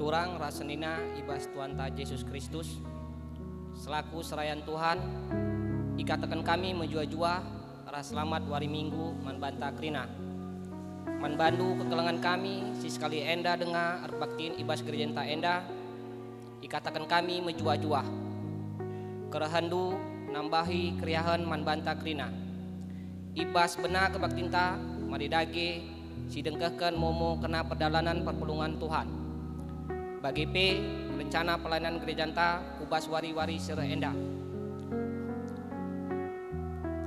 Haturang rasenina ibas Tuhan ta Yesus Kristus selaku serayan Tuhan ikatakan kami menjua-jua ras selamat wari minggu manbanta krina manbandu kekelangan kami si sekali enda denga arbaktin ibas gereja ta enda ikatakan kami menjua-jua kerahandu nambahi kriahan manbanta krina ibas bena kebaktinta maridage si dengkehkan momo kena perjalanan perpulungan Tuhan bagi P rencana pelayanan gereja ta ubas wari-wari sere enda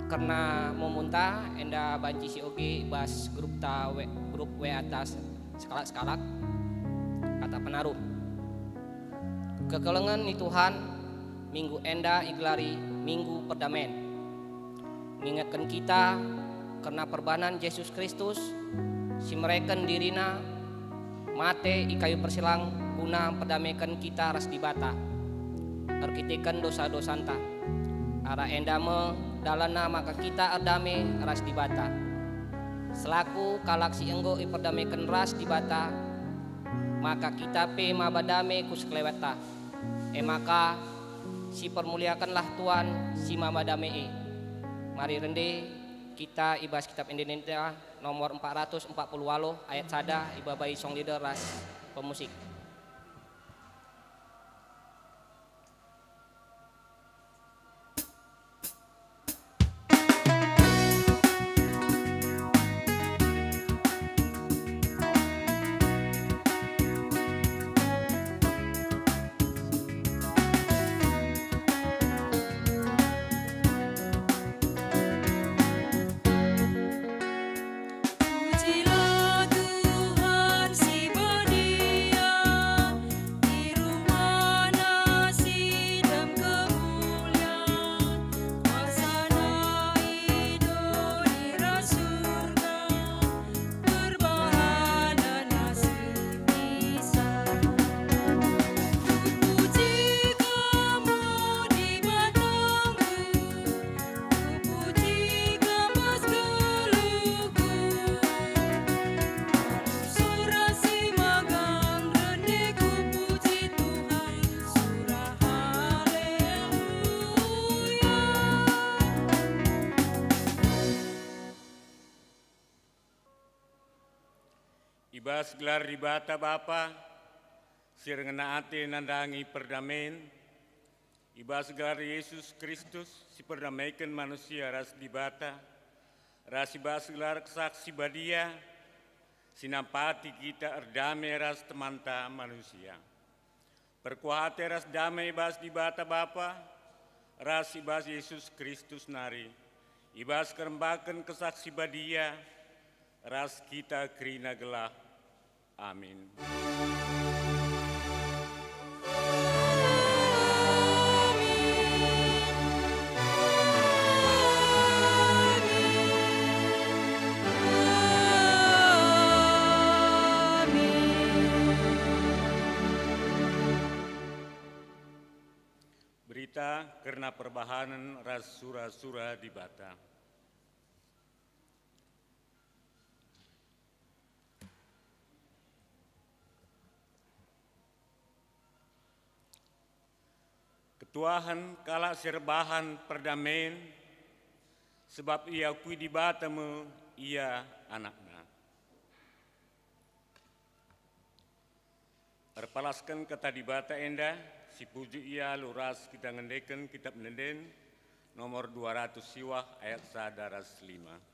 karena memunta enda banci si oge ibas grup W atas skalak-skalak kata penaruh kekelengan ni Tuhan minggu enda iglari minggu perdamaian mengingatkan kita karena perbanan Yesus Kristus si mereken dirina mate ikayu persilang guna perdamaikan kita ras dibata arkitekan dosa-dosanta ara endame dalana maka kita ardame ras dibata selaku kalaksi enggo iperdamaikan ras dibata maka kita pe mabadame kuskleweta maka si permuliakanlah Tuhan si mabadame mari rende kita ibas kitab Indonesia nomor 440 ayat sada ibabai song leader ras pemusik. Ibas gelar ribata Bapa sirengena ate nandangi perdamaian ibas gelar Yesus Kristus si perdamaikan manusia ras dibata ras ibas gelar kesaksi badia sinampati kita erdamai ras temanta manusia perkuahate ras damai ibas dibata Bapa ras ibas Yesus Kristus nari ibas kerembakan kesaksi badia ras kita kerina gelah. Amin. Berita karena perbahanan ras sura-sura di Bata. Tuhan kala serbahan perdamaian sebab ia kui di batemu ia anaknya. Terpalaskan kata di bata enda si puji ia luras kita ngendekan kitab nenden nomor 200 siwah ayat sadaras 5.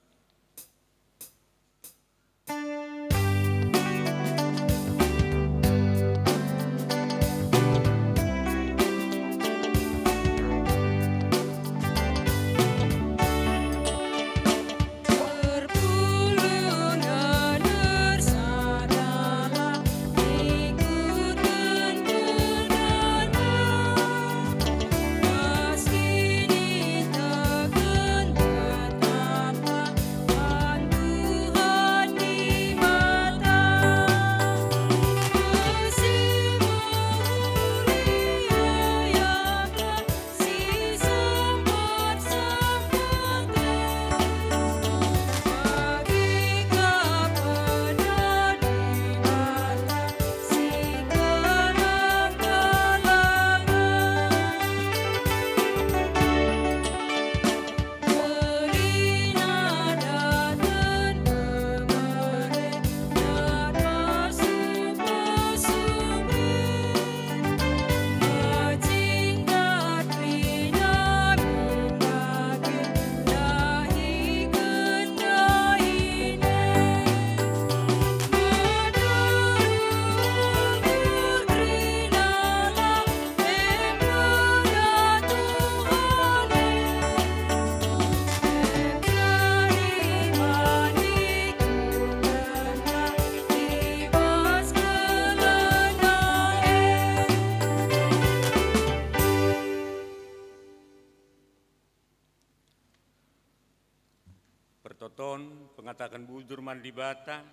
katakan bujur mandibata,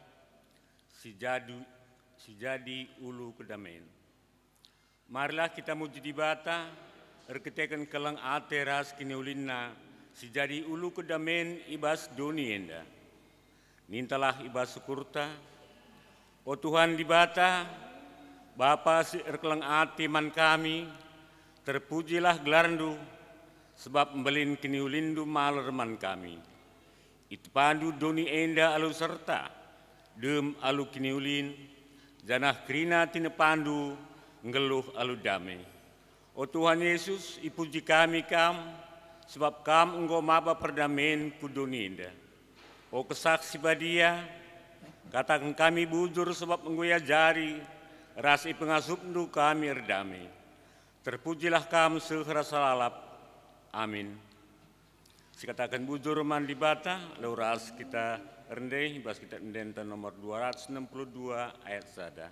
si jadi ulu kedamen. Marilah kita muji dibata, erketekan kelang ate ras kini ulinna, si jadi ulu kedamen ibas doni enda. Nintalah ibas syukurta, o Tuhan dibata, Bapa si erkelang ate man kami, terpujilah gelarndu, sebab membelin kini ulindu maler man kami. Itu pandu doni enda alu serta, dem alu kini ulin, janah krina tine pandu, ngeluh alu damai. O Tuhan Yesus, ipuji kami kam, sebab kam engkau maba perdamen ku doni enda. O kesaksi badia, katakan kami bujur sebab engkau ya jari, rasi pengasupndu kami erdamai. Terpujilah kam seherasa lalap. Amin. Sikatakan bujur mandibata, leuras kita rendeh, bas kita endenta nomor 262 ayat sada.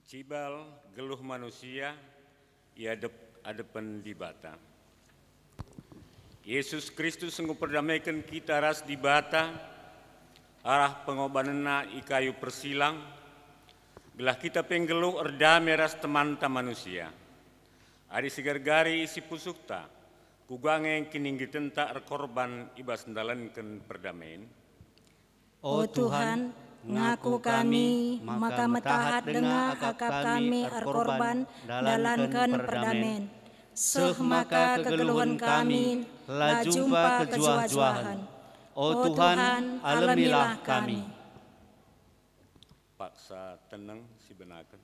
Cibal geluh manusia, ia adepan dibata. Yesus Kristus sungguh perdamaikan kita ras dibata, arah pengobanana ikayu persilang, gelah kita penggeluh erdame ras temanta manusia. Adi sigar-gari isi pusukta, kugange kining ditenta korban ibas ndalankan perdamaian. O Tuhan, ngaku kami, maka metahat denga akap kami korban dalankan perdamen. Seh maka kegeluhan kami, la jumpa kejuah-juahan. O Tuhan, alamilah kami. Paksa tenang si benakan.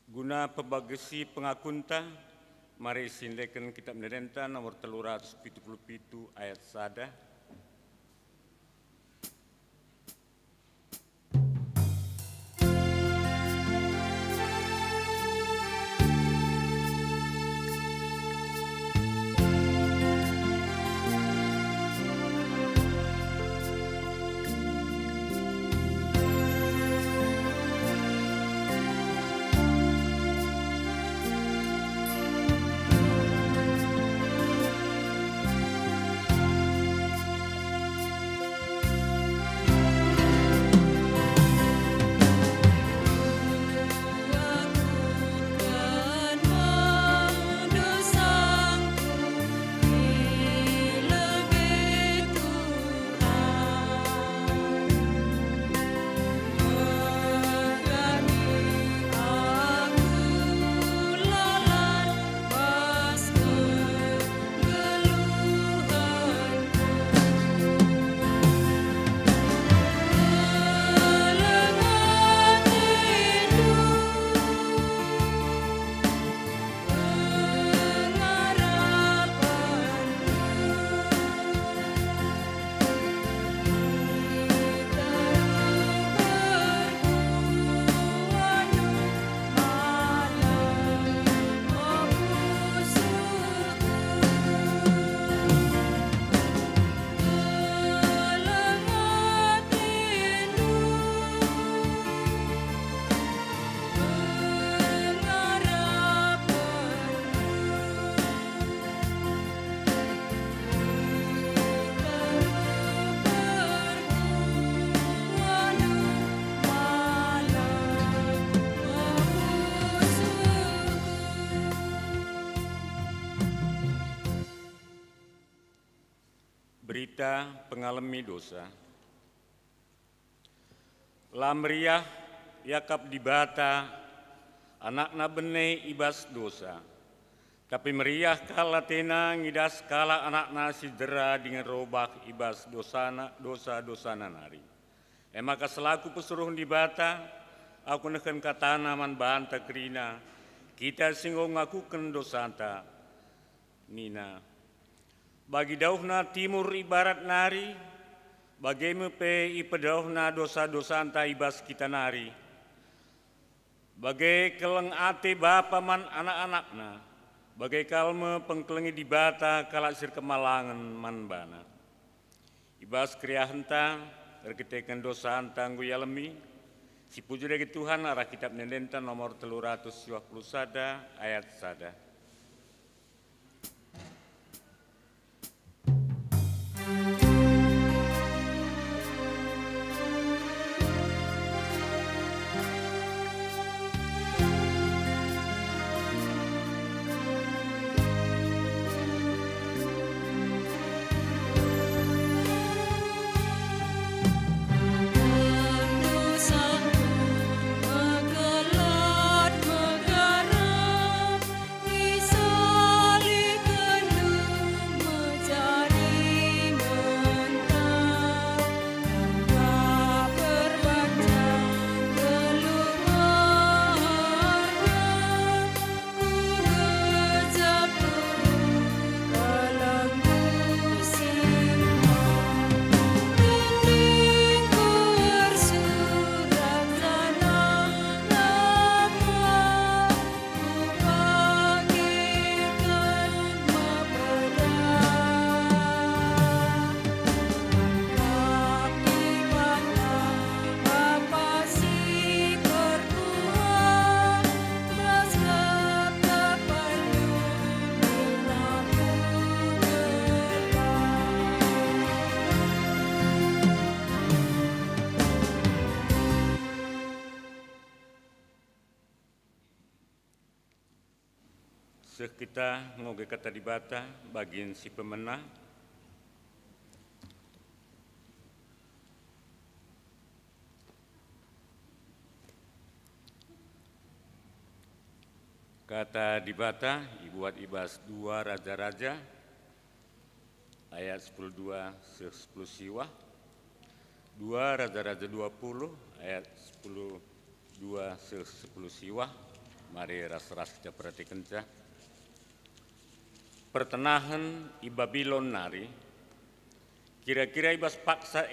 Guna pebagesi pengakunta, mari sindekan kitab nerenta nomor 377 ayat sada. Berita pengalami dosa. Lamriah yakap dibata anakna bene ibas dosa. Tapi meriah kala tena ngidas kala anakna sidera dengan robak ibas dosa-dosana nari. Maka selaku pesuruh dibata, aku neken katana man banta kerina, kita singgo ngakuken dosanta, nina. Bagi dauhna timur ibarat nari, bagaimana pe ipedauhna dosa-dosanta ibas kita nari. Bagai keleng ate bapa man anak-anakna, bagai kalme pengkelengi dibata kalak sir kemalangan man bana. Ibas kriahenta, terketekan dosa antanggu yalemi, si puji dari Tuhan arah kitab Nendenta nomor 321 ayat 1. Kita ngoge kata dibata bagian si pemenang. Kata dibata ibuat ibas 2 raja-raja ayat 10 siwa. 2 raja-raja 20 ayat 10 siwa. Mari ras-ras kita perhatikan cah. Pertenahan i Babilon nari, kira-kira ibas paksa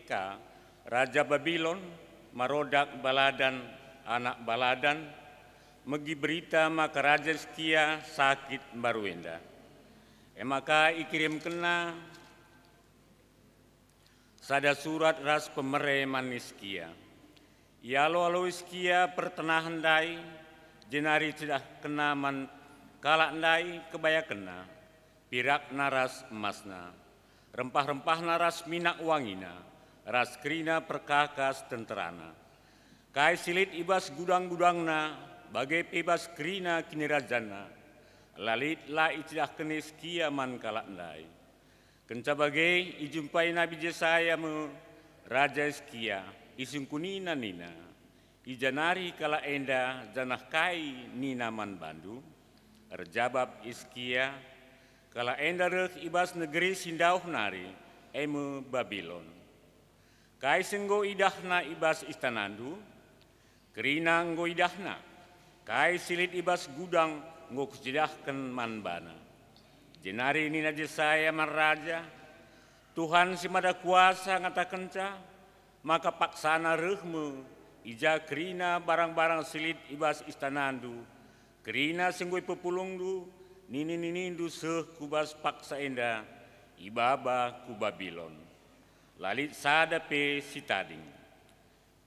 ka Raja Babilon, marodak baladan, anak baladan, megi berita maka Raja Hizkia sakit baruenda. Maka ikirim kena sada surat ras pemere man Hizkia. Alo Hizkia pertenahan dai, jenari sudah kena man kalak ndai kebaya kena, pirak naras emasna, rempah-rempah naras minak wangina, ras krina perkakas tenterana. Kai silit ibas gudang-gudangna, bagai ibas krina kini rajana, lalit la icidah kenis kiaman kalak ndai. Kenca bagai ijumpai Nabi Yesaya me Raja Hizkia, isungkunina nina, ijanari kala enda janah kai nina man bandu. Rejabab Hizkia, kala endareh ibas negeri sindauh nari, eme Babilon. Kai senggo idahna ibas istanandu, kerina nggo idahna, kai silit ibas gudang nggo kucidahkan manbana. Jenari nina Yesaya man raja, Tuhan si mada kuasa ngatakenca, maka paksana rehme, ija kerina barang-barang silit ibas istanandu, kerina senggoi pepulungdu, nini-ninindu seh kubas paksa enda, ibaba ku Babilon. Lalit sada pe si tading.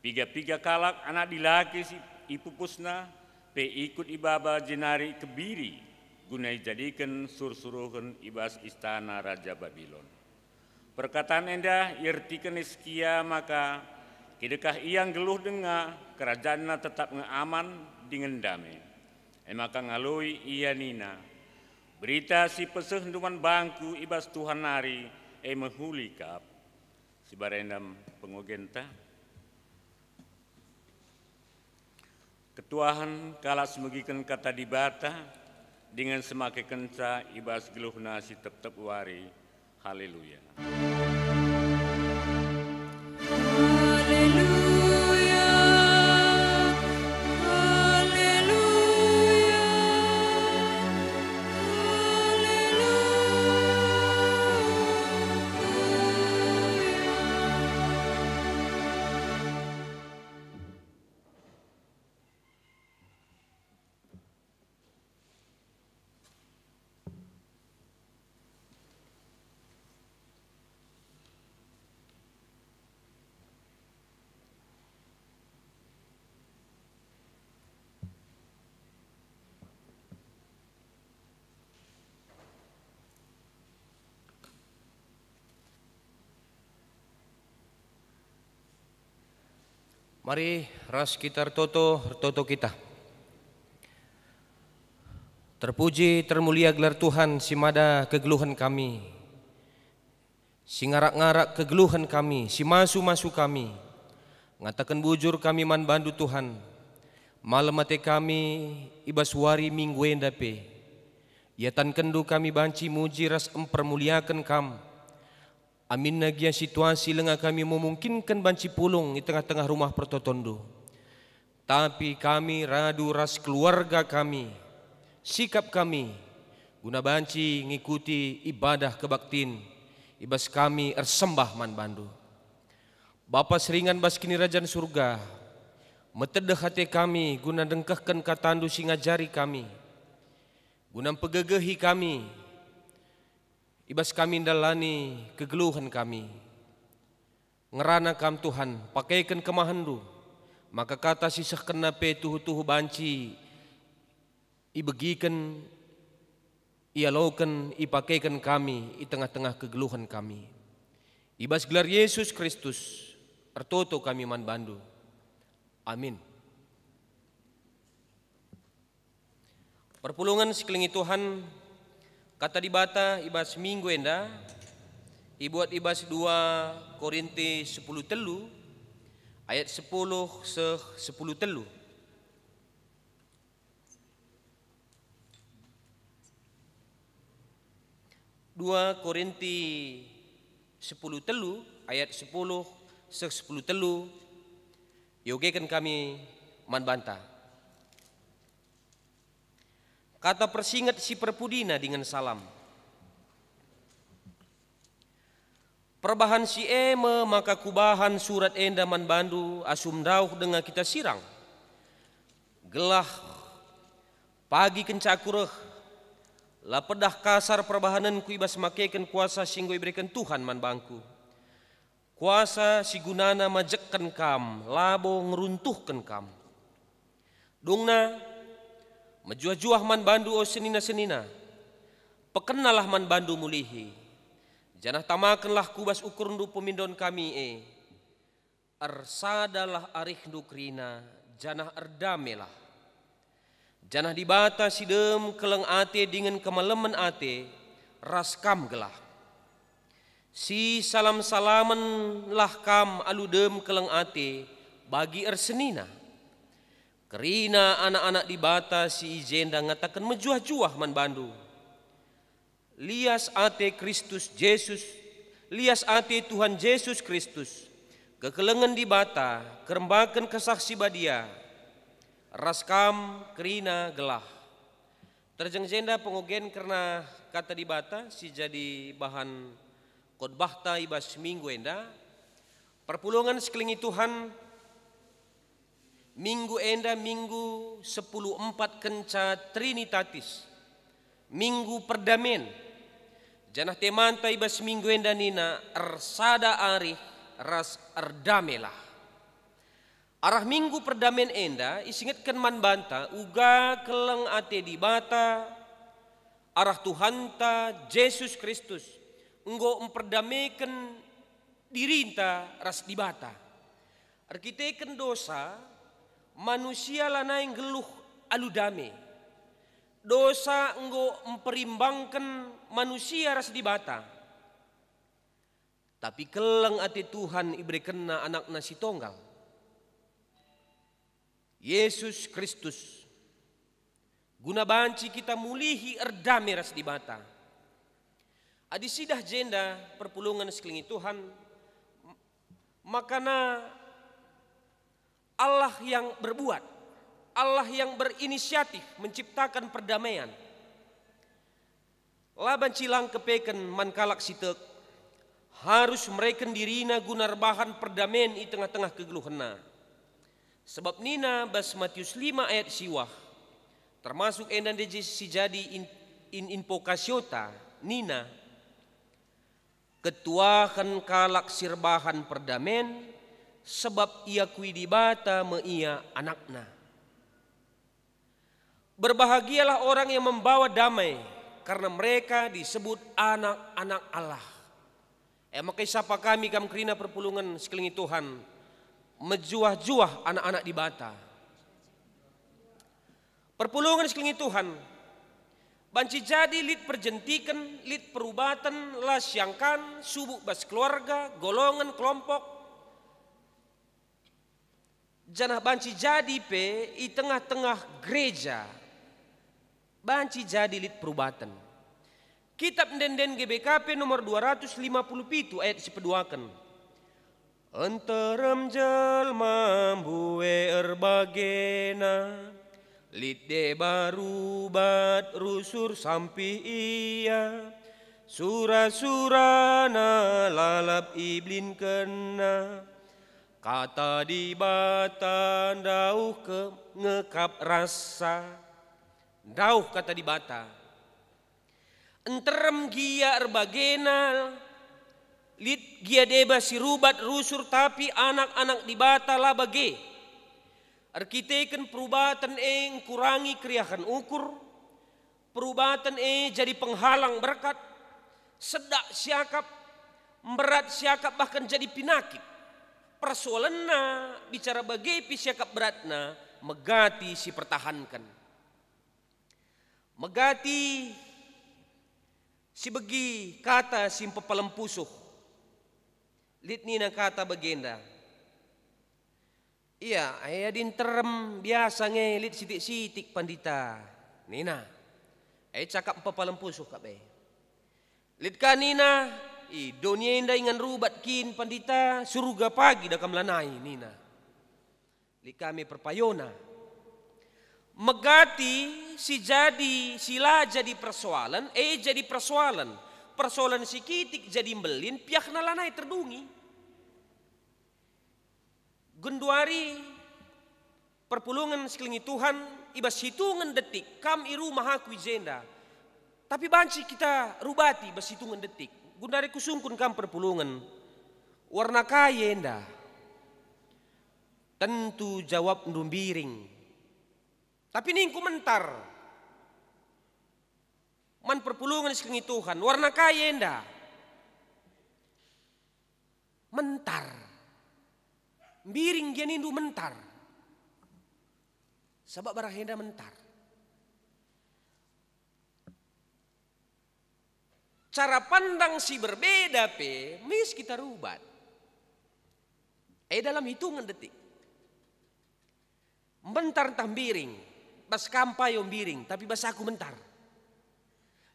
Piga-piga kalak anak dilaki si ipupusna, pe ikut ibaba jenari kebiri, gunai jadikan sur-suruhun ibas istana Raja Babilon. Perkataan enda yertikan Hizkia maka kidekah iang geluh denga kerajaanna tetap ngeaman dengan damai. Maka ngalui ia nina, berita si peseh duman bangku ibas Tuhan nari, menghuli kap si barendam pengogenta. Ketuahan kala semegikan kata dibata dengan semakai kenca ibas geluh nasi tetap wari. Haleluya. Mari ras kita toto kita. Terpuji termulia gelar Tuhan si mada kegeluhan kami. Si ngarak-ngarak kegeluhan kami, si masu-masu kami. Ngatakan bujur kami man bandu Tuhan. Malam mate kami ibas wari minggu endape. Yatan kendu kami banci muji ras empermuliakan kam. Amin nagia situasi lengah kami memungkinkan banci pulung di tengah-tengah rumah pertotondo. Tapi kami radu ras keluarga kami, sikap kami, guna banci ngikuti ibadah kebaktin, ibas kami ersembah man bandu. Bapa seringan bas kini rajan surga, metedeh hati kami guna dengkahkan katandu si ngajari kami, guna pegegehi kami, ibas kami dalani kegeluhan kami. Ngerana kam Tuhan, pakaikan kemahandu. Maka kata sisah kena pe tuhu-tuhu banci. Ibegikan, ialaukan, ipakaikan kami di tengah-tengah kegeluhan kami. Ibas gelar Yesus Kristus, ertoto kami man bandu. Amin. Perpulungan sekeliling Tuhan, kata dibata ibas minggu enda, ibuat ibas 2 Korinti 10 telu, ayat 10 telu. 2 Korinti 10 telu, ayat 10 telu, yogekan kami man bantah. Kata persingat si perpudina dengan salam. Perbahan si eme maka kubahan surat enda man bandu asum dauh dengan kita sirang. Gelah pagi kencakureh. Lapedah kasar perbahanan ku ibas makaikan kuasa singgo iberikan Tuhan man bangku. Kuasa si gunana majekkan kam, labo ngeruntuhkan kam. Dungna mejuah-juah man bandu o senina-senina. Pekenalah man bandu mulihi. Janah tamakanlah kubas ukur ndu pemindon kami Ersadalah arih ndu krina, janah erdamelah. Janah dibata sidem keleng ate dengan kemaleman ate, raskam gelah. Si salam-salaman lah kam aludem keleng ate, bagi ersenina. Kerina anak-anak dibata si ijenda ngatakan mejuah-juah man bandu. Lias ate Kristus Yesus, lias ate Tuhan Yesus Kristus. Kekelengan dibata, kerembakan kesaksi badia. Raskam kerina gelah. Terjeng jenda pengogen karena kata dibata si jadi bahan khotbah ibas minggu enda. Perpulungan sekelingi Tuhan minggu enda minggu 10.4 kenca Trinitatis. Minggu perdamen. Janah temanta ibas minggu enda nina ersada arih ras erdamelah. Arah minggu perdamen enda isingatkan man banta uga keleng ate dibata arah Tuhanta Yesus Kristus enggo memperdamaikan dirinta ras dibata. Arkiteken dosa manusia lana yang geluh aludame. Dosa enggo memperimbangkan manusia ras dibata. Tapi kelang ati Tuhan iberikenna anakna si tonggal, Yesus Kristus, guna banci kita mulihi erdame ras di bata. Adi sidah jenda perpulungan sekeliling Tuhan, makana Allah yang berbuat, Allah yang berinisiatif menciptakan perdamaian. Laban cilang kepeken mankalak sitek, harus mereka dirina gunar bahan perdamaian di tengah-tengah kegeluhana. Sebab nina bas Matius 5 ayat siwah, termasuk endan deje si jadi in invokasiota nina, ketuahan kalak sirbahan perdamaian, sebab ia kui di bata me ia anakna. Berbahagialah orang yang membawa damai, karena mereka disebut anak-anak Allah. Makai sapa kami kerina perpulungan sekeliling Tuhan, mejuah-juah anak-anak di bata. Perpulungan sekeliling Tuhan, banci jadi lid perjentikan, lid perubatan, lasyangkan, subuk bas keluarga, golongan, kelompok. Janah banci jadi pe i tengah-tengah gereja, banci jadi lid perubatan. Kitab Denden GBKP nomor 257 ayat sepeduakan. Enterem jelma bue erbagena, lidde barubat rusur sampi iya, sura-surana lalap iblin kena, kata di bata dauh ke ngekap rasa, dauh kata di bata. Enterem gia erbagena, lid gia deba sirubat rusur tapi anak-anak di bata lah bage. Arkiteken perubatan kurangi kriakan ukur, perubatan jadi penghalang berkat, sedak siakap, berat siakap bahkan jadi pinakit. Persoalanna bicara bage pi siakap beratna, megati si pertahankan. Megati si begi kata si pepelempusuh, lid nina kata bagenda. Iya, ayah dinterem biasa ngelit sitik-sitik pandita. Nina, cakap pepelempusuh kabe. Lid ka nina, dunia indah ingan rubat kin pandita, surga pagi dah kamlanai nina. Lid kami perpayona. Megati si jadi sila jadi persoalan, jadi persoalan. Persoalan si kitik jadi belin, pihak nalanai terdungi. Gunduari perpulungan sekeliling Tuhan, ibas hitungan detik, kam iru mahaku jenda. Tapi banci kita rubati bas hitungan detik. Gundari kusungkun kam perpulungan, warna kaya enda. Tentu jawab ndumbiring. Tapi ning komentar, man perpulungan sekeliling Tuhan, warna kaya enda. Mentar. Biring dia nindu mentar. Sebab barahenda mentar. Cara pandang si berbeda pe, mis kita rubat. Dalam hitungan detik. Mentar entah biring. Bas kampai om biring, tapi bas aku mentar.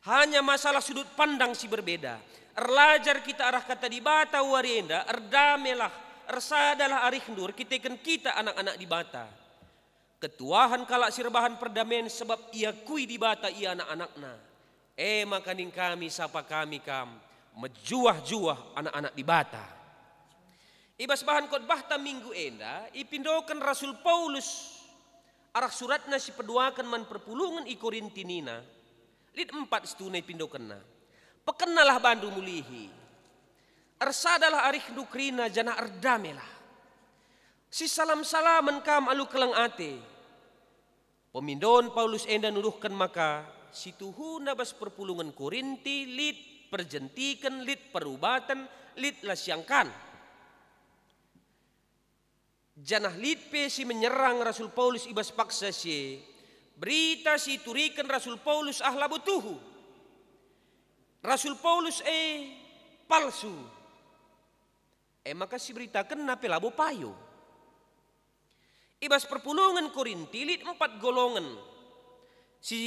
Hanya masalah sudut pandang si berbeda. Erlajar kita arah kata di bata warienda, erdamelah, ersadalah arih ndur, kita anak-anak di bata. Ketuahan kalak sirbahan perdamaian sebab ia kui di bata ia anak-anakna. Makaning kami sapa kami kam, mejuah-juah anak-anak di bata. Ibas bahan khotbah ta minggu enda, ipindokan Rasul Paulus arah suratna si peduakan man perpulungan i Korintinina, lid 4 setunai pindokenna. Pekenalah bandu mulihi, ersadalah arih nukrina jana erdamelah. Si salam-salaman kam alu kelang ate. Pemindon Paulus enda nuduhkan maka si tuhuna bas perpulungan Korinti lid perjentikan, lid perubatan, lid lasyangkan. Janah litpe si menyerang Rasul Paulus ibas paksa si berita si turikan Rasul Paulus ahla butuhu. Rasul Paulus palsu. Maka si beritakan nape labo payo. Ibas perpulungan Korinti lit 4 golongan. Si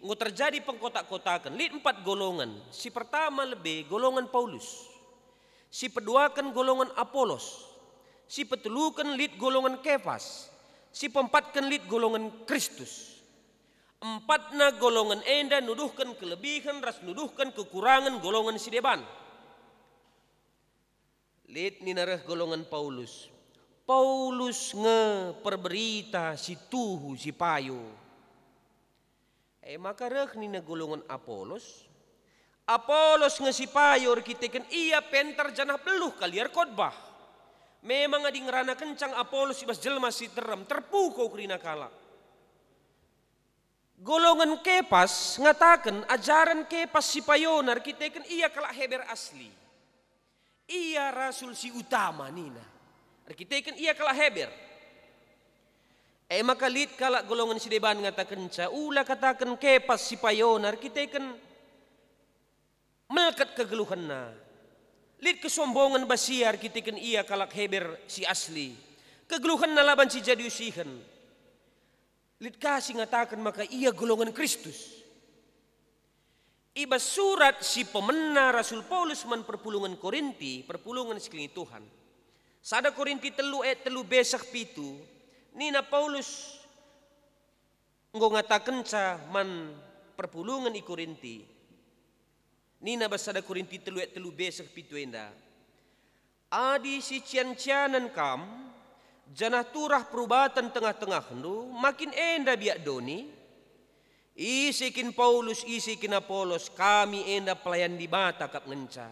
nggak terjadi pengkotak-kotakan lit 4 golongan. Si pertama lebih golongan Paulus. Si peduakan golongan Apolos. Si petelukan lit golongan Kefas. Si pempatkan lit golongan Kristus. 4 golongan enda nuduhkan kelebihan ras nuduhkan kekurangan golongan si deban. Lit ninareh golongan Paulus. Paulus perberita si tuhu si payo. Maka reh nina golongan Apolos. Apolos si payo kita kan iya pentar janah beluh kaliar khotbah. Memang adi ngerana kencang Apolos ibas jelma si teram terpukau kerina kala. Golongan Kefas ngatakan ajaran Kefas si payonar kita kan iya kalak heber asli. Iya rasul si utama nina. Kita kan iya kalah heber. Maka lit kalak golongan si deban ngatakan ula katakan Kefas si payonar kita kan melekat kegeluhanna. Lit kesombongan basiar kita kan iya kalak heber si asli. Kegeluhan laban si jadi usihan. Lit kasih ngatakan maka iya golongan Kristus. Iba surat si pemena Rasul Paulus man perpulungan Korinti, perpulungan sekeliling Tuhan. Sada Korinti 3:3 besak pitu, nina Paulus ngatakan man perpulungan i Korinti. Nina basada Korinti 3:3 besak pitu enda. Adi si cian-cianan kam, janah turah perubatan tengah-tengah hendu, makin enda biak doni. Isikin Paulus, isikin Apolos, kami enda pelayan di bata kap ngenca.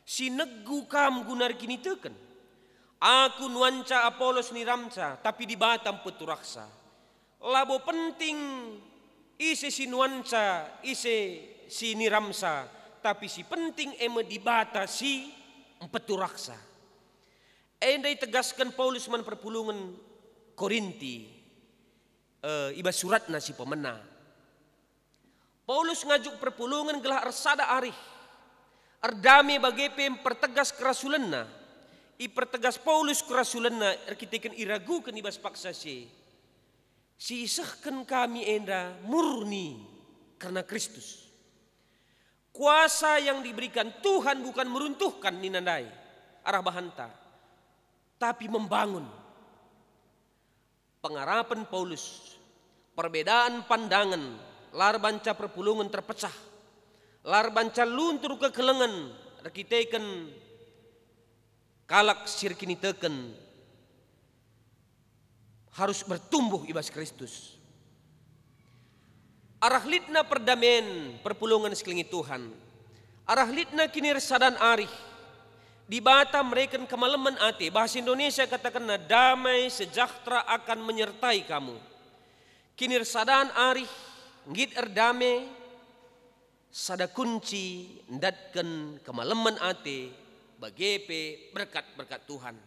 Si negu kam gunar kini teken. Aku nuanca Apolos ni ramca, tapi di batam peturaksa. Labo penting isi si nuanca, isi si ni ramsa, tapi si penting eme di bata si peturaksa. Endai tegaskan Paulus man perpulungan Korinti, iba suratna si pemena. Paulus ngajuk perpulungan gelah arsada arih, ardame bagepe pertegas kerasulenna. Ipertegas Paulus kerasulenna kita kan iragukan ibas paksa si isahkan kami enda murni karena Kristus. Kuasa yang diberikan Tuhan bukan meruntuhkan ninandai arah bahanta, tapi membangun. Pengarapan Paulus, perbedaan pandangan, lar banca perpulungan terpecah, lar banca luntur ke kelengan, kita kan kalak sirkini teken harus bertumbuh ibas Kristus. Arah litna perdamen perpulungan sekeliling Tuhan. Arah litna kini resadan arih. Di bata mereka kemalaman ate. Bahasa Indonesia katakan damai sejahtera akan menyertai kamu. Kini resadan arih. Ngit erdame. Sada kunci ndatkan kemalaman ate. Bagepe berkat-berkat Tuhan.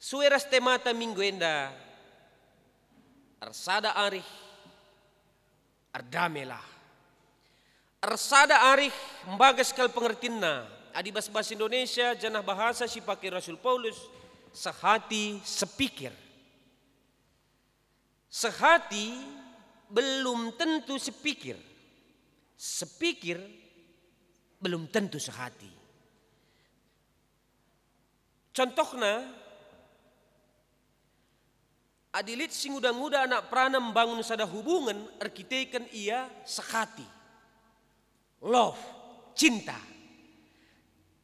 Sueras temata minggu enda arsada arih ardamelah. Arsada arih mbagas kal pengertinna. Adi bahasa Indonesia janah bahasa si pakai Rasul Paulus sehati sepikir. Sehati belum tentu sepikir. Sepikir belum tentu sehati. Contohnya, adilit sing udah anak prana membangun sada hubungan, arkitekan ia sehati. Love, cinta.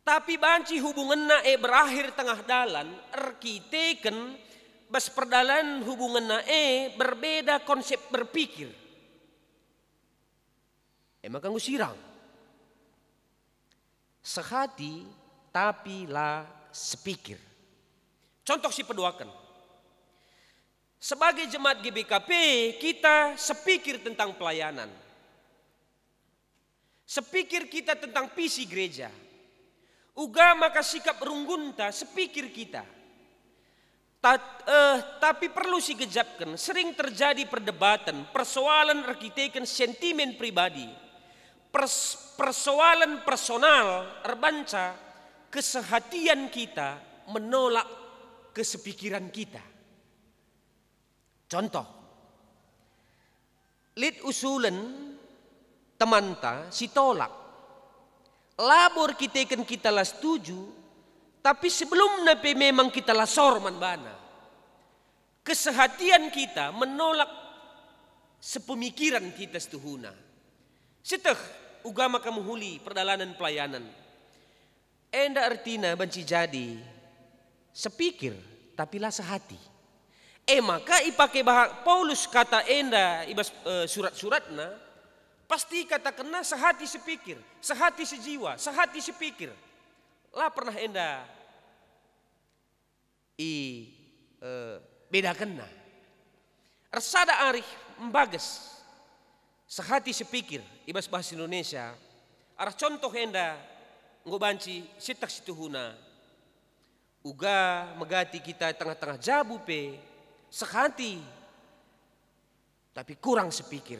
Tapi banci hubungan berakhir tengah dalan, arkitekan bas perdalan hubungan berbeda konsep berpikir. Maka ngusirang. Sehati tapi lah sepikir. Contoh si peduakan. Sebagai jemaat GBKP kita sepikir tentang pelayanan. Sepikir kita tentang visi gereja. Uga maka sikap runggunta sepikir kita. Tapi perlu si gejapkan sering terjadi perdebatan, persoalan arkitekan sentimen pribadi, persoalan personal erbanca kesehatian kita menolak kesepikiran kita. Contoh, lid usulen temanta si tolak. Labor kita kan kita lah setuju, tapi sebelum nape memang kita lah sorman bana. Kesehatian kita menolak sepemikiran kita setuhuna. Seteh ugama kamu huli perdalanan pelayanan. Enda artina banci jadi sepikir tapi lah sehati. Maka ipake Paulus kata enda ibas surat-suratna pasti kata kena sehati sepikir, sehati sejiwa, sehati sepikir. Lah pernah enda beda kena. Resada arih membages sehati sepikir ibas bahasa Indonesia. Arah contoh enda ngobanci sitak situhuna. Uga megati kita tengah-tengah jabu pe sehati tapi kurang sepikir.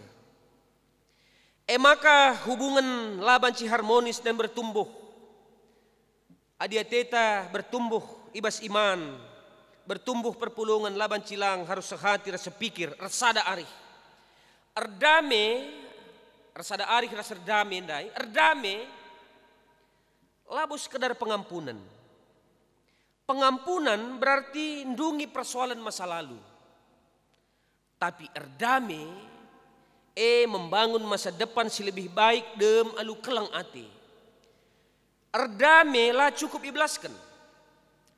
Maka hubungan labanci harmonis dan bertumbuh. Adia teta bertumbuh ibas iman, bertumbuh perpulungan laban cilang harus sehati rasa pikir, resada arih. Erdame, resada arih rasa erdame ndai, erdame labu sekedar pengampunan. Pengampunan berarti ndungi persoalan masa lalu. Tapi erdame membangun masa depan si lebih baik dem alu kelang ati. Erdame lah cukup iblaskan.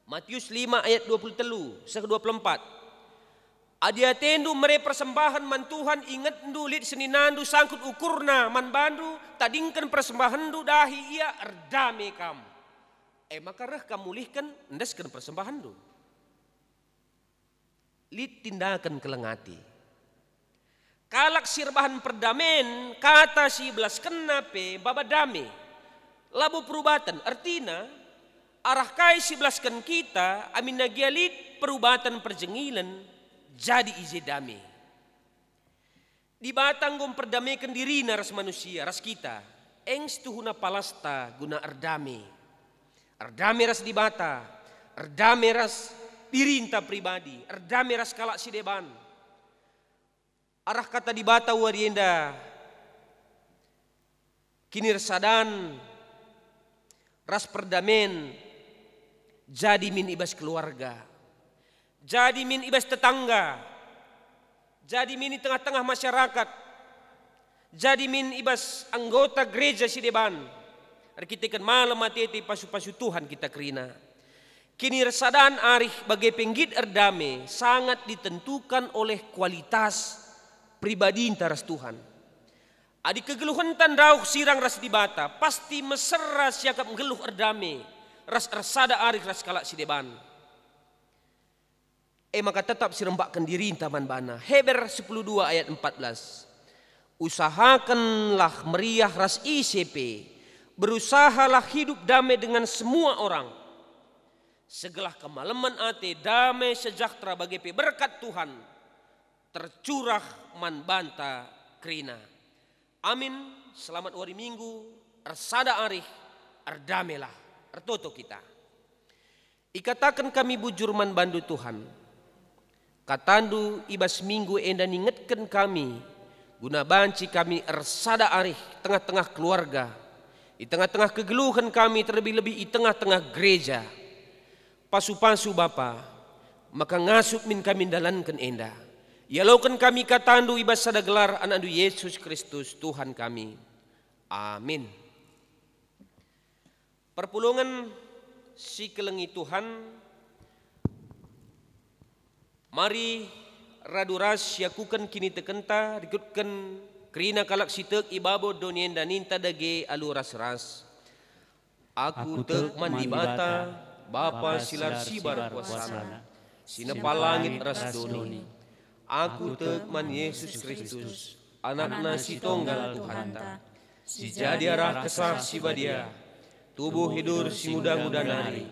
Matius 5 ayat 23 sampai 24. Adia tendu mere persembahan man Tuhan ingat ndu lit seninandu sangkut ukurna man bandu tadingkan persembahan ndu dahi ia erdame kamu. Maka reh kamulihkan endaskan persembahan ndu. Lit tindakan kelengati. Kalak sirbahan perdamen kata si belas kena pe baba dame. Labu perubatan artina arah kai si belaskan kita amin nagialit perubatan perjengilan jadi ize dame. Di batang gom perdamaikan dirina ras manusia ras kita. Engs tuhuna palasta guna erdame. Erdame ras di bata. Erdame ras dirinta pribadi. Erdame ras kalak si deban. Arah kata di bata warienda. Kini resadan ras perdamen jadi min ibas keluarga. Jadi min ibas tetangga. Jadi min di tengah-tengah masyarakat. Jadi min ibas anggota gereja si deban. Kita kan malam mati pasu-pasu Tuhan kita kerina. Kini resadan arih bagai penggit erdame sangat ditentukan oleh kualitas pribadi taras Tuhan. Adi kegeluhan tandau sirang ras di bata pasti mesra siakap ngeluh erdame ras resada arih ras kalak si deban. Maka tetap sirembakkan diri taman bana. Heber 10:2 ayat 14. Usahakanlah meriah ras ICP. Berusahalah hidup damai dengan semua orang. Segelah kemalaman ate damai sejahtera bagi berkat Tuhan. Tercurah man banta krina. Amin. Selamat hari Minggu. Ersada arih. Erdamelah. Ertoto kita. Ikatakan kami bujur man bandu Tuhan. Katandu ibas minggu enda ningetkan kami guna banci kami ersada arih tengah-tengah keluarga, di tengah-tengah kegeluhan kami terlebih-lebih di tengah-tengah gereja. Pasu-pasu Bapa, maka ngasup min kami dalankan enda. Yalaukan kami katandu ibas sada gelar anak Yesus Kristus Tuhan kami. Amin. Perpulungan si kelengi Tuhan. Mari raduras yakukan kini tekenta rikutkan kerina kalak sitek ibabo donien dan ninta dage aluras ras. Aku tek mandi bata Bapa silar sibar kuasana sinepal langit ras doni. Aku tek man Yesus Kristus anakna si tonggal Tuhanta. Si jadi arah kesah si badia tubuh hidur si muda-muda nari.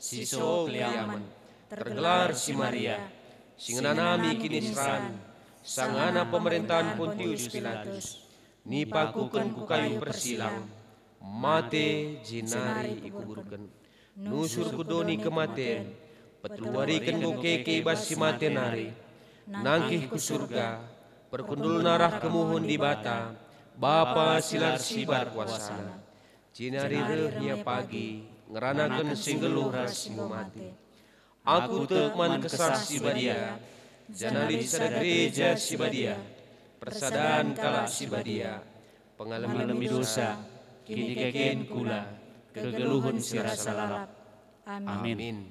Si so kliaman tergelar si Maria. Singanami kini seran, sangana pemerintahan Pontius Pilatus. Nipakukan ku kayu persilang, mate jinari ikuburkan. nusur kudoni kematian, petuarikan gokeke ibas si matenari, nangkih ku surga, perkundul narah kemuhun di bata, Bapa silar sibar kuasana, cinari rehnya pagi, ngeranakan singgeluh rasimu mati. Aku tekman kesah si badia, janali sada gereja si badia, persadaan kala si badia, pengalami dosa, kini keken kula, kegeluhun sirasa lalap. Amin.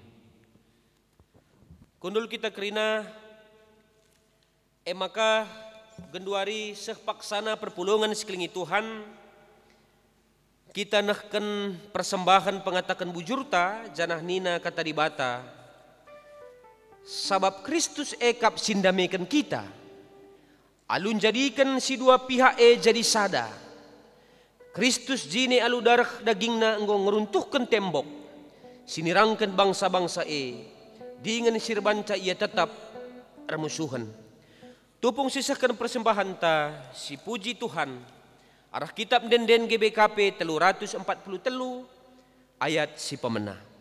Kundul kita kerina, maka genduari sepaksana perpulungan sekeliling Tuhan, kita nahkan persembahan pengatakan bujurta, janah nina kata dibata, sabab Kristus ekap sindamekan kita, alun jadikan si dua pihak jadi sada. Kristus jine alu darah dagingna enggo ngeruntuhkan tembok, sinirangkan bangsa-bangsa dengan sirbanca ia tetap remusuhan. Tupung sisahkan persembahan ta, si puji Tuhan, arah kitab den GBKP 343 ayat si pemenah.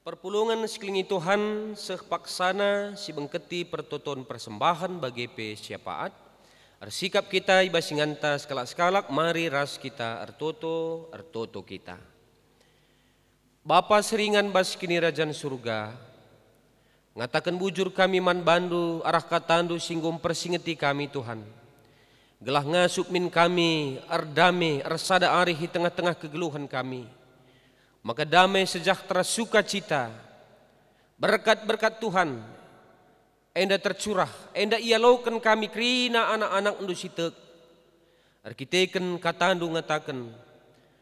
Perpulungan sekeliling Tuhan sepaksana si bengketi pertoton persembahan bagi pe syafaat. Arsikap kita ibasinganta sekalak-sekalak mari ras kita artoto kita. Bapa seringan bas kini rajan surga, ngatakan bujur kami man bandu arah katandu singgum persingeti kami Tuhan. Gelah ngasuk min kami ardame arsada arih di tengah-tengah kegeluhan kami. Maka damai sejahtera sukacita berkat-berkat Tuhan enda tercurah, enda ia laukan kami kerina anak-anak endu sitek. Arkiteken katandu ngatakan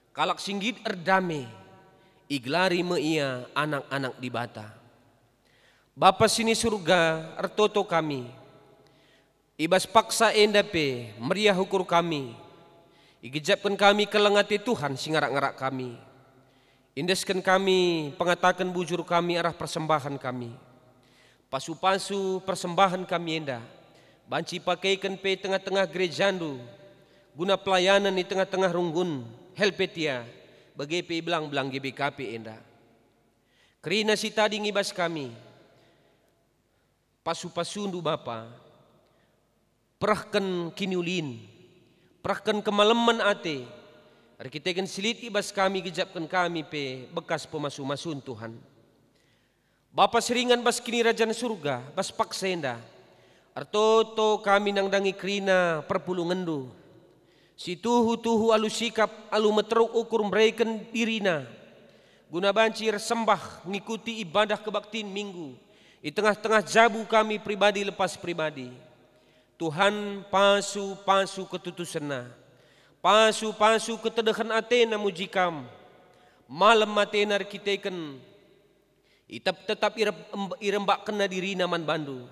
kalak singgit erdame iglari me ia anak-anak di bata. Bapa sini surga artoto kami ibas paksa enda pe meriah hukur kami igejapkan kami kelengati Tuhan singarak-ngarak kami. Indeskan kami, pengatakan bujur kami arah persembahan kami. Pasu-pasu persembahan kami enda. Banci pakaikan pe tengah-tengah gerejandu. Guna pelayanan di tengah-tengah runggun. Helpetia. Bagi pe belang-belang GBKP enda. Kerina si tadi ngibas kami. Pasu-pasundu Bapa. Perahkan kiniulin. Perahkan kemalaman ate. Arkiteken silit ibas kami gejapkan kami pe bekas pemasu-masun Tuhan. Bapa seringan bas kini rajan surga bas paksenda. Artoto kami nang dangi krina perpulungandu. Si tuhu alu sikap alu meteruk ukur mereken dirina. Guna bancir sembah ngikuti ibadah kebaktiin minggu. Di tengah-tengah jabu kami pribadi lepas pribadi. Tuhan pasu ketutusena. Pasu ketedahan atena mujikam. Malam atena arkiteken. Tetap irembak kena diri naman bandu.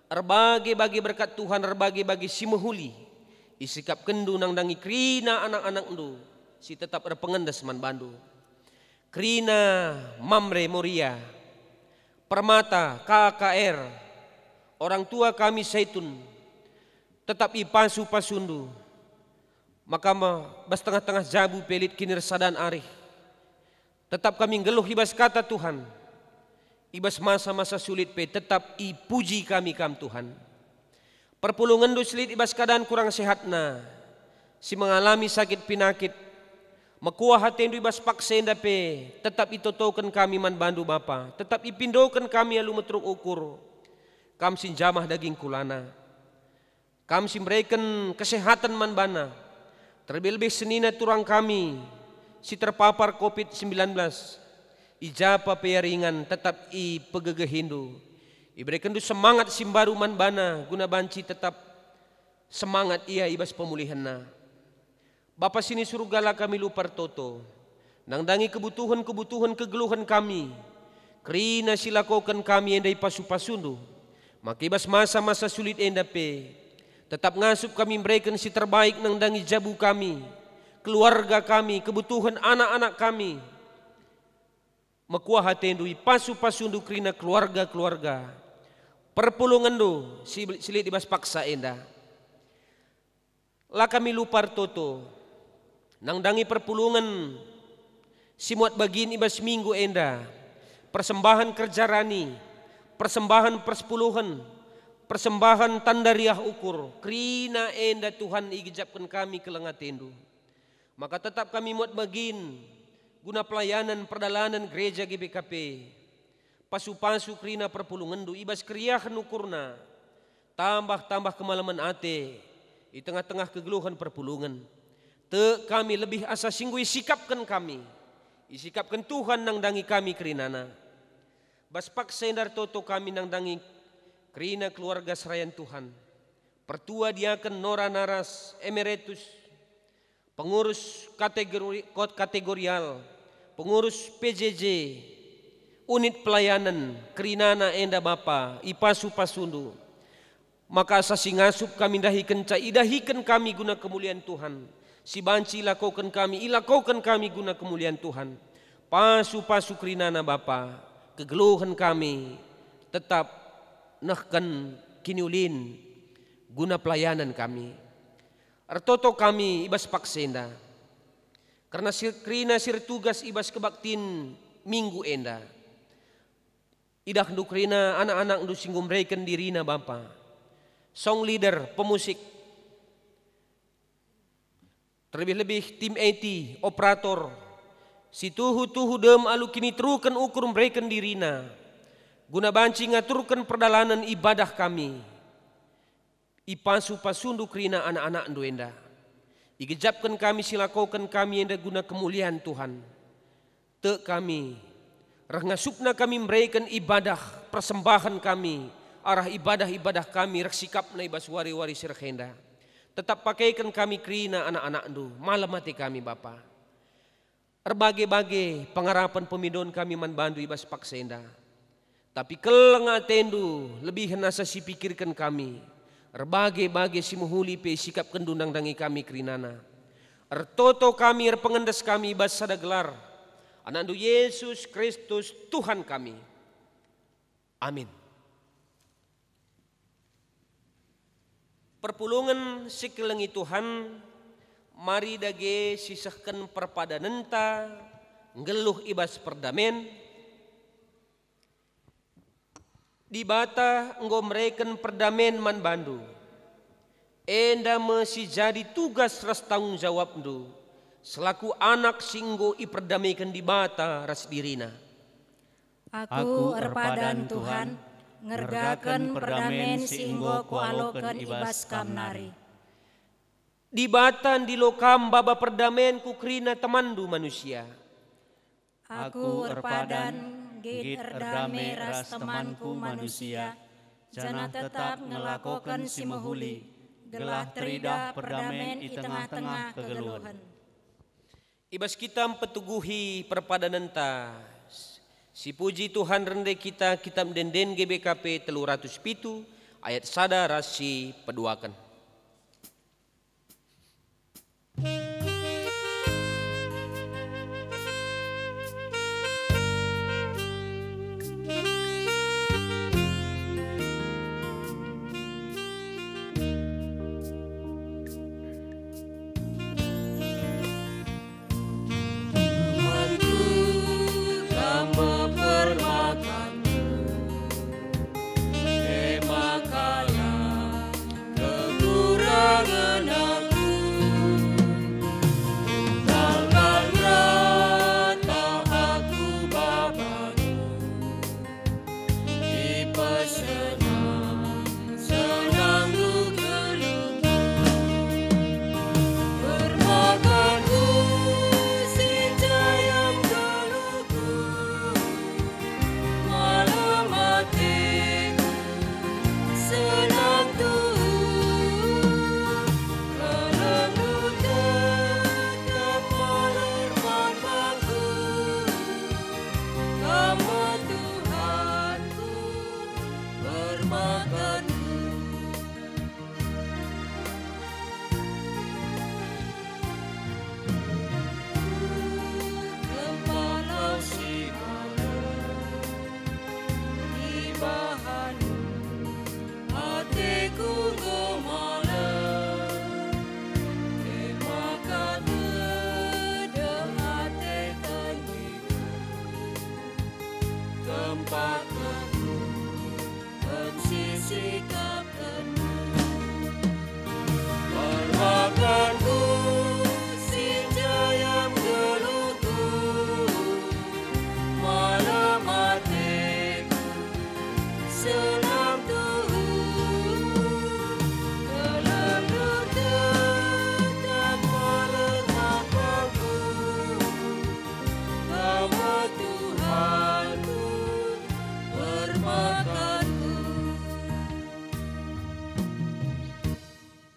Erbagi-bagi berkat Tuhan, erbagi-bagi si mehuli. Isikap kendu nang dangi krina anak-anak ndu. si tetap pengendas man bandu. Krina Mamre Moria, Permata KKR, orang tua kami Zaitun, tetap ipasu pasundu, makama bas tengah-tengah jabu pelit kinir sadan arih. Tetap kami ngeluh ibas kata Tuhan, ibas masa-masa sulit pe tetap ipuji kami kam Tuhan. Perpulungan du sulit ibas keadaan kurang sehatna, si mengalami sakit pinakit, makuah hati du ibas paksenda pe tetap itotokan kami man bandu Bapa, tetap ipindokan kami alu metruk ukur, kam sin jamah daging kulana, kam sin mereken kesehatan man bana, terlebih senina turang kami si terpapar COVID-19, ijapa peyaringan tetap i pegegehindu, iberikan du semangat simbaru man bana guna banci tetap semangat ia ibas pemulihanna. Bapa sini surga lah kami lupar toto, nangdangi kebutuhan kegeluhan kami, kerina silakokan kami endai pasu-pasundu, makibas masa-masa sulit endape, tetap ngasup kami berikan si terbaik nangdangi jabu kami, keluarga kami, kebutuhan anak-anak kami, makuah hatendui pasu-pasundu kerina keluarga-keluarga, perpulungan do silit ibas paksa enda, lah kami lupar toto, nangdangi perpulungan simuat bagin ibas minggu enda, persembahan kerja rani, persembahan persepuluhan, persembahan tandariah ukur, krina enda Tuhan igejapkan kami kelengatendu. Maka tetap kami muat bagin guna pelayanan perdalanan gereja GBKP, pasu-pasu krina perpulungan du ibas kriahan ukurna, tambah kemalaman ate di tengah-tengah kegeluhan perpulungan. Te kami lebih asa singgu isikapkan kami, isikapkan Tuhan nangdangi kami kerinana. Baspak sendar toto kami nangdangi kerina keluarga serayan Tuhan. Pertua diaken Nora Naras Emeritus, pengurus kategorial, pengurus PJJ, unit pelayanan kerinana enda Bapa, ipasu pasundu. Maka asa singasup kami idahikan kami guna kemuliaan Tuhan. Si banci ilakaukan kami guna kemuliaan Tuhan. Pasu-pasu kerinana Bapa, kegeluhan kami tetap nahkan kiniulin guna pelayanan kami. Artoto kami ibas paksenda, karena krina sir tugas ibas kebaktin minggu enda. Idah du krina anak-anak du singgum reken dirina Bapa, song leader, pemusik, terlebih-lebih tim IT, operator, si tuhu dem alu kini terukan ukur mereken dirina, guna banci ngaturkan perdalanan ibadah kami, ipasu pasundu krina anak-anak duenda, igejapkan kami silakokan kami enda guna kemuliaan Tuhan. Te kami, rengasupna kami mereken ibadah persembahan kami, arah ibadah-ibadah kami reksikap na ibas wari-wari sirkhenda. Tetap pakaikan kami krina anak-anak du, malam hati kami Bapa. Erbagai-bagai pengarapan pemidon kami man bandu ibas paksenda. Tapi kelengatendu lebih nasa si pikirkan kami. Erbagai-bagai si muhuli pe sikap kendundang dangi kami krinana. Ertoto kami erpengendes kami ibas sada gelar. Anandu Yesus Kristus Tuhan kami. Amin. Perpulungan sekelengi Tuhan, mari dage sisahkan perpadanenta, ngeluh ibas perdamen, di bata enggo mereken perdamen man bandu, enda mesi jadi tugas ras tanggung jawab du, selaku anak singgo iperdamaikan di bata ras dirina. Aku erpadan Tuhan, ngergakan perdamen singgo kualokan ibas kamnari. Di batan di lokam baba perdamen kukrina temandu manusia. Aku erpadan git erdame ras temanku manusia, jana tetap ngelakokan si mehuli, gelah terida perdamen di tengah-tengah kegeluhan. Ibas kita petuguhi perpadanenta. Si puji Tuhan rende kita kitab denden GBKP 307 ayat sada rasi peduakan.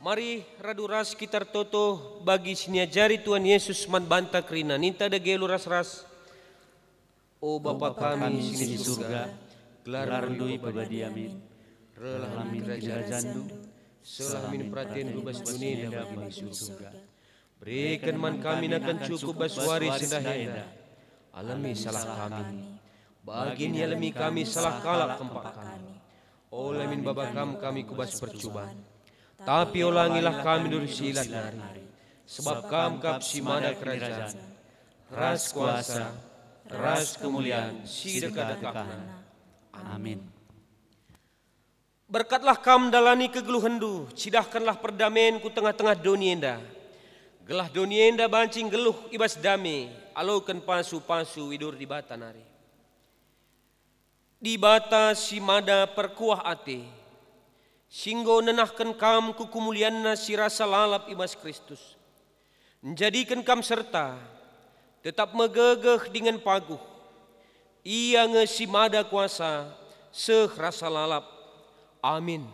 Mari radu ras kita toto bagi sinia jari Tuhan Yesus man banta kerina. Ninta da gelu ras-ras. O Bapa kami sini di surga, gelar rundui pabadi amin. Relah amin kerajaan selamin perhatian lubas dunia dan bagi surga. Berikan man kami akan cukup baswari sedahenda. Alami salah kami. Bagin alami kami salah kalak kempak kami. Olamin babakam kami kubas percubaan. Tapi ulangilah kami dari silat nari. Sebab kam kap si mada kerajaan. Ras kuasa, ras kemuliaan, si dekat kakna. Amin. Berkatlah kam dalani kegeluh hendu, cidahkanlah perdamaian ku tengah-tengah dunia enda. Gelah dunia enda bancing geluh ibas dame, alaukan pasu-pasu widur di bata nari. Di bata si mada perkuah ate, singgo nenahkan kam ku kumulianna si rasa lalap ibas Kristus. Menjadikan kam serta, tetap megegeh dengan paguh. Ia nge si mada kuasa, seh rasa lalap. Amin.